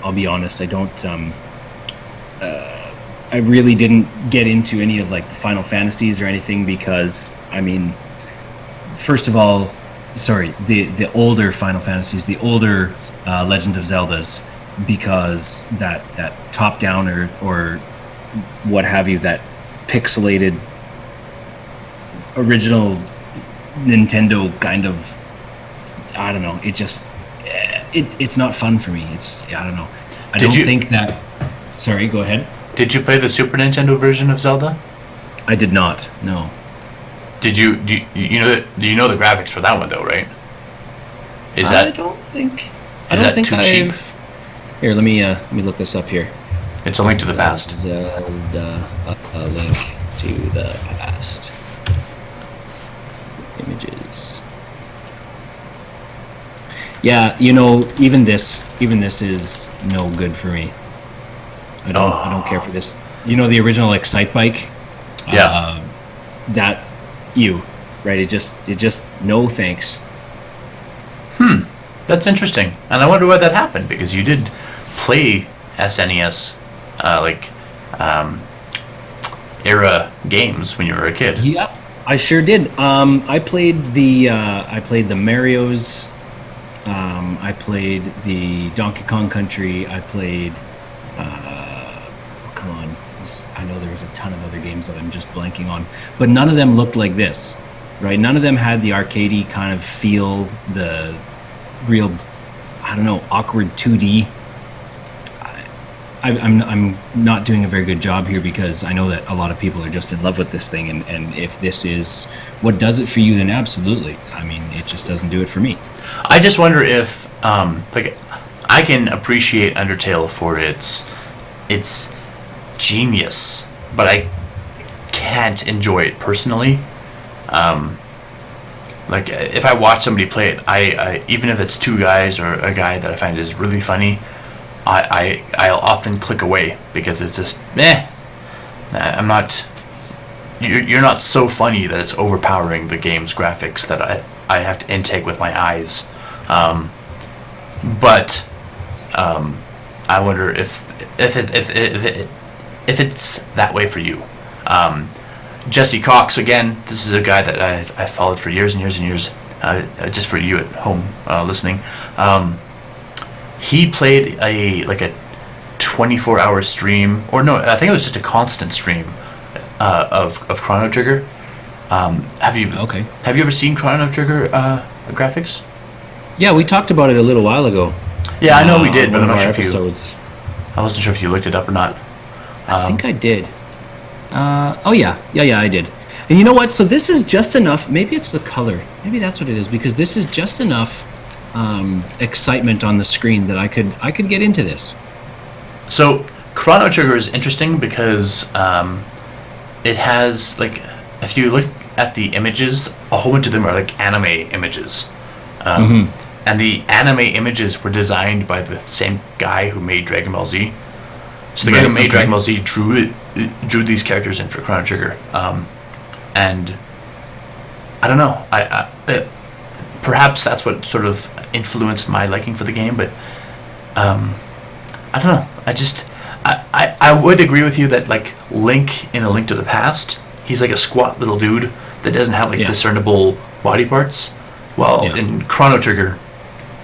I'll be honest, I don't I really didn't get into any of like the Final Fantasies or anything because, I mean, first of all, the older Final Fantasies, the older Legend of Zeldas, because that top down or what have you, that pixelated original Nintendo kind of, I don't know, it just it's not fun for me. I don't know. I don't think that. Sorry, go ahead. Did you play the Super Nintendo version of Zelda? I did not. No. Did you? Do you know the graphics for that one though, right? I don't think too cheap? Here, let me look this up here. It's A Link to the Past. Zelda, A Link to the Past. Images. Yeah, even this is no good for me. I don't care for this. The original Excite Bike. Yeah. Right? It just no thanks. That's interesting, and I wonder why that happened, because you did play SNES, era games when you were a kid. Yeah, I sure did. I played the Marios. I played the Donkey Kong Country. I played. Come on, I know there was a ton of other games that I'm just blanking on, but none of them looked like this, right? None of them had the arcadey kind of feel, the real, I don't know, awkward 2D. I'm not doing a very good job here because I know that a lot of people are just in love with this thing, and if this is what does it for you, then absolutely. I mean, it just doesn't do it for me. I just wonder if, I can appreciate Undertale for its genius, but I can't enjoy it personally. If I watch somebody play it, I even if it's two guys or a guy that I find is really funny, I'll often click away because it's just I'm not. You're not so funny that it's overpowering the game's graphics that I have to intake with my eyes. But I wonder if it's that way for you. Jesse Cox, again, this is a guy that I followed for years and years and years, just for you at home listening. He played a 24-hour stream, or no, I think it was just a constant stream of Chrono Trigger. Have you ever seen Chrono Trigger graphics? Yeah, we talked about it a little while ago. Yeah, I know we did, but I'm not sure episodes. I wasn't sure if you looked it up or not. I think I did. Yeah, I did. And you know what? So this is just enough. Maybe it's the color. Maybe that's what it is, because this is just enough excitement on the screen that I could get into this. So Chrono Trigger is interesting because it has, if you look at the images, a whole bunch of them are anime images. And the anime images were designed by the same guy who made Dragon Ball Z. So the guy who made Dragon Ball Z drew these characters in for Chrono Trigger. And I don't know. Perhaps that's what sort of influenced my liking for the game, but I don't know. I would agree with you that Link in A Link to the Past, he's like a squat little dude that doesn't have discernible body parts. Well, in Chrono Trigger,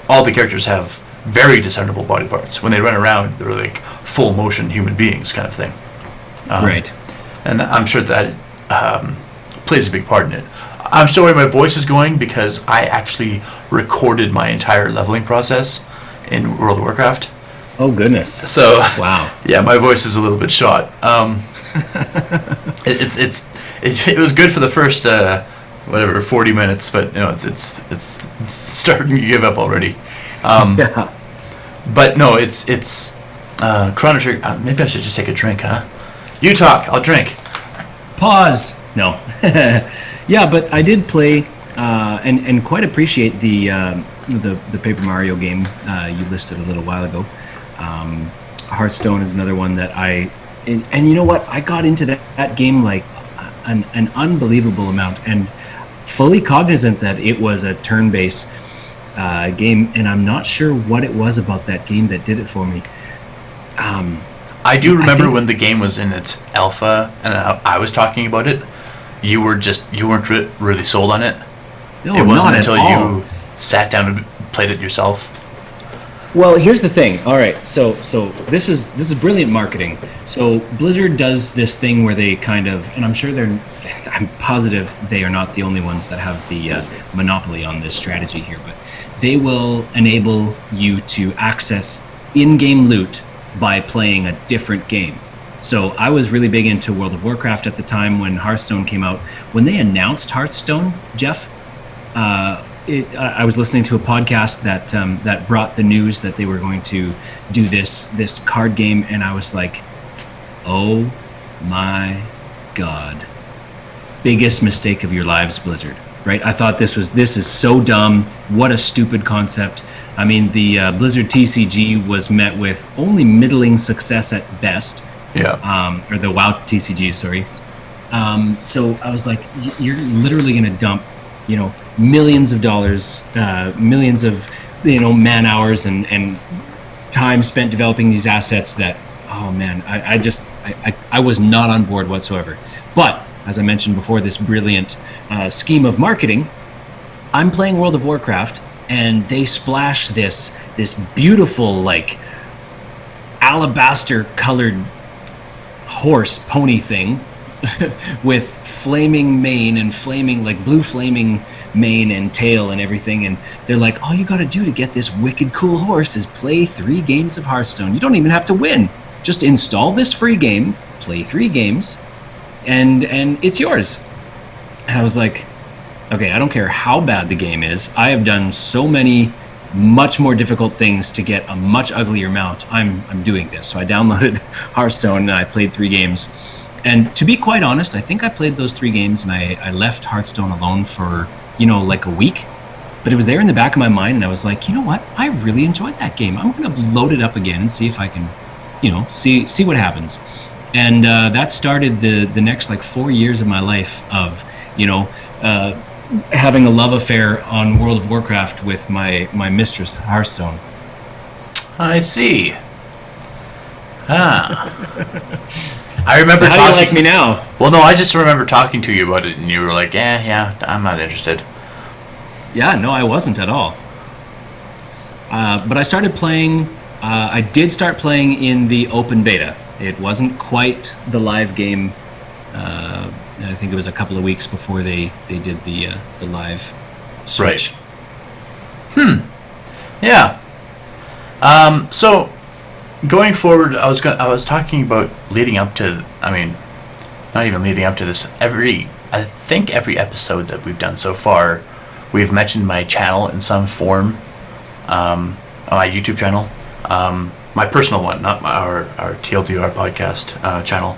all the characters have very discernible body parts. When they run around, they're full motion human beings kind of thing. Right. And I'm sure that plays a big part in it. I'm sorry my voice is going because I actually recorded my entire leveling process in World of Warcraft. Oh goodness. So Wow. yeah, my voice is a little bit shot. It was good for the first 40 minutes, but it's starting to give up already. Yeah. But no, it's Chrono Trigger. Maybe I should just take a drink, huh? You talk, I'll drink. Pause. No. Yeah, but I did play and quite appreciate the Paper Mario game you listed a little while ago. Hearthstone is another one that and you know what? I got into that game like an unbelievable amount, and fully cognizant that it was a turn-based game, and I'm not sure what it was about that game that did it for me. I do remember when the game was in its alpha, and I was talking about it. You weren't really sold on it. No, it wasn't not until at all. you sat down and played it yourself. Well, here's the thing. All right, so this is brilliant marketing. So Blizzard does this thing where they kind of, and I'm positive they are not the only ones that have the monopoly on this strategy here, but they will enable you to access in-game loot by playing a different game. So I was really big into World of Warcraft at the time when Hearthstone came out. When they announced Hearthstone, Jeff, I was listening to a podcast that brought the news that they were going to do this card game, and I was like, oh my God. Biggest mistake of your lives, Blizzard. Right? I thought this is so dumb. What a stupid concept. I mean, the Blizzard TCG was met with only middling success at best. Yeah. Or the WoW TCG, sorry. So I was like, you're literally going to dump, millions of dollars, millions of, man hours and time spent developing these assets that, oh man, I was not on board whatsoever. But as I mentioned before, this brilliant scheme of marketing, I'm playing World of Warcraft, and they splash this beautiful, like, alabaster colored horse pony thing with flaming mane and flaming, like, blue flaming mane and tail and everything, and they're like, all you gotta do to get this wicked cool horse is play 3 games of Hearthstone. You don't even have to win. Just install this free game, play 3 games, and it's yours. And I was like, okay, I don't care how bad the game is. I have done so many much more difficult things to get a much uglier mount. I'm doing this. So I downloaded Hearthstone and I played 3 games. And to be quite honest, I think I played those 3 games and I left Hearthstone alone for, like a week. But it was there in the back of my mind, and I was like, you know what? I really enjoyed that game. I'm going to load it up again and see if I can, see what happens. And that started the next 4 years of my life of, having a love affair on World of Warcraft with my mistress, Hearthstone. I see. Ah. I remember So how talking. do you like me now? Well, no, I just remember talking to you about it, and you were like, yeah, I'm not interested. Yeah, no, I wasn't at all. But I started playing. I did start playing in the open beta. It wasn't quite the live game. I think it was a couple of weeks before they did the live switch. Right. Yeah. So going forward, I was talking about leading up to. I mean, not even leading up to this. I think every episode that we've done so far, we've mentioned my channel in some form. On my YouTube channel, my personal one, not our TLDR podcast channel.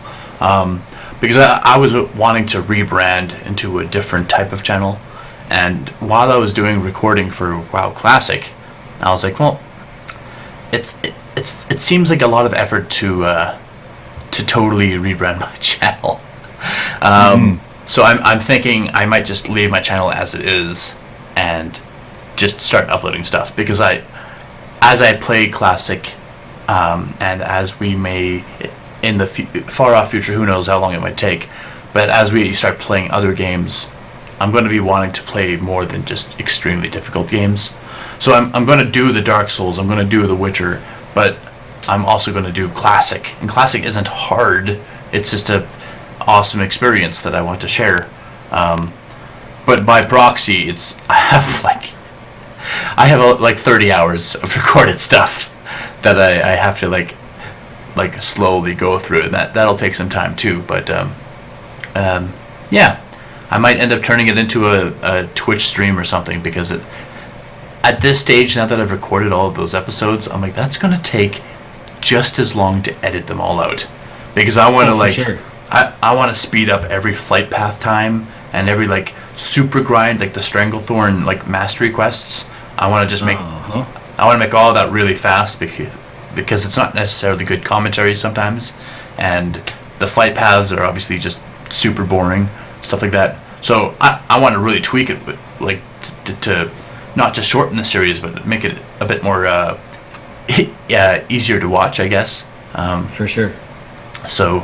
Because I was wanting to rebrand into a different type of channel, and while I was doing recording for WoW Classic, I was like, well, it seems like a lot of effort to totally rebrand my channel. So I'm thinking I might just leave my channel as it is and just start uploading stuff, because as I play Classic, and as we may, in the far off future, who knows how long it might take, but as we start playing other games, I'm going to be wanting to play more than just extremely difficult games. So I'm going to do the Dark Souls, I'm going to do the Witcher, but I'm also going to do Classic. And Classic isn't hard, it's just a awesome experience that I want to share. But by proxy, I have 30 hours of recorded stuff that I have to like slowly go through, and that'll take some time too. But yeah, I might end up turning it into a Twitch stream or something, because at this stage, now that I've recorded all of those episodes, I'm like, that's gonna take just as long to edit them all out, because I want to sure. I want to speed up every flight path time and every like super grind, like the Stranglethorn like mastery quests. I want to just make I want to make all of that really fast, because it's not necessarily good commentary sometimes, and the flight paths are obviously just super boring, stuff like that. So I want to really tweak it, like to not just shorten the series, but make it a bit more easier to watch, I guess. For sure. So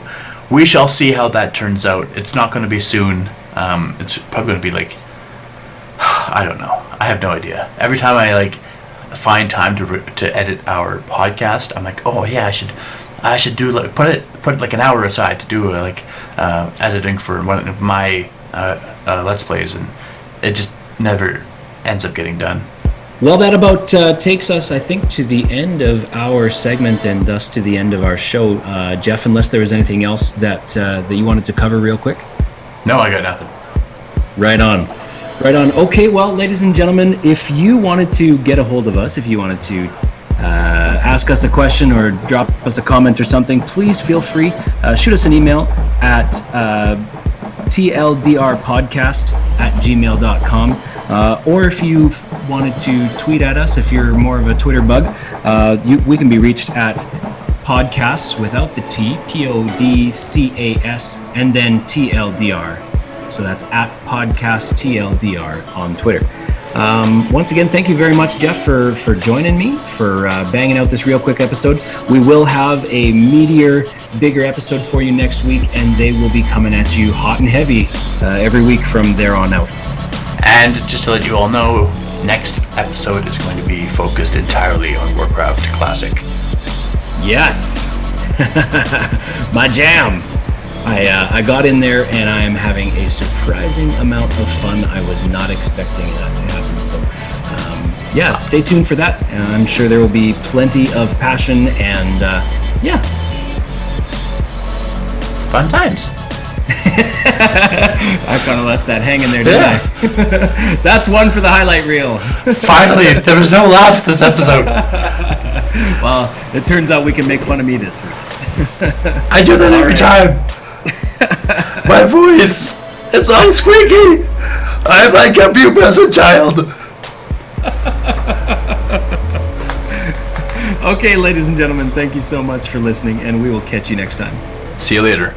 we shall see how that turns out. It's not going to be soon. It's probably going to be like, I don't know. I have no idea. Every time I like find time to edit our podcast, I'm like, oh yeah, I should do like put like an hour aside to do editing for one of my Let's Plays, and it just never ends up getting done. Well, that about takes us, I think, to the end of our segment, and thus to the end of our show. Jeff, unless there was anything else that you wanted to cover real quick? No, I got nothing. Right on. Okay, well, ladies and gentlemen, if you wanted to get a hold of us, if you wanted to ask us a question or drop us a comment or something, please feel free. Shoot us an email at tldrpodcast@gmail.com. Or if you wanted to tweet at us, if you're more of a Twitter bug, we can be reached at podcasts without the T, PODCAS, and then TLDR. So that's at podcast TLDR on Twitter. Once again, thank you very much, Jeff, for joining me, for banging out this real quick episode. We will have a meatier, bigger episode for you next week, and they will be coming at you hot and heavy every week from there on out. And just to let you all know, next episode is going to be focused entirely on Warcraft Classic. Yes! My jam! I got in there, and I am having a surprising amount of fun. I was not expecting that to happen. So, yeah, stay tuned for that. And I'm sure there will be plenty of passion and, yeah. Fun times. I kind of left that hanging there, didn't I? That's one for the highlight reel. Finally, there was no laughs this episode. Well, it turns out we can make fun of me this week. I do that every time. My voice, it's all squeaky. I'm like a pubescent child. Okay, ladies and gentlemen, thank you so much for listening, and we will catch you next time. See you later.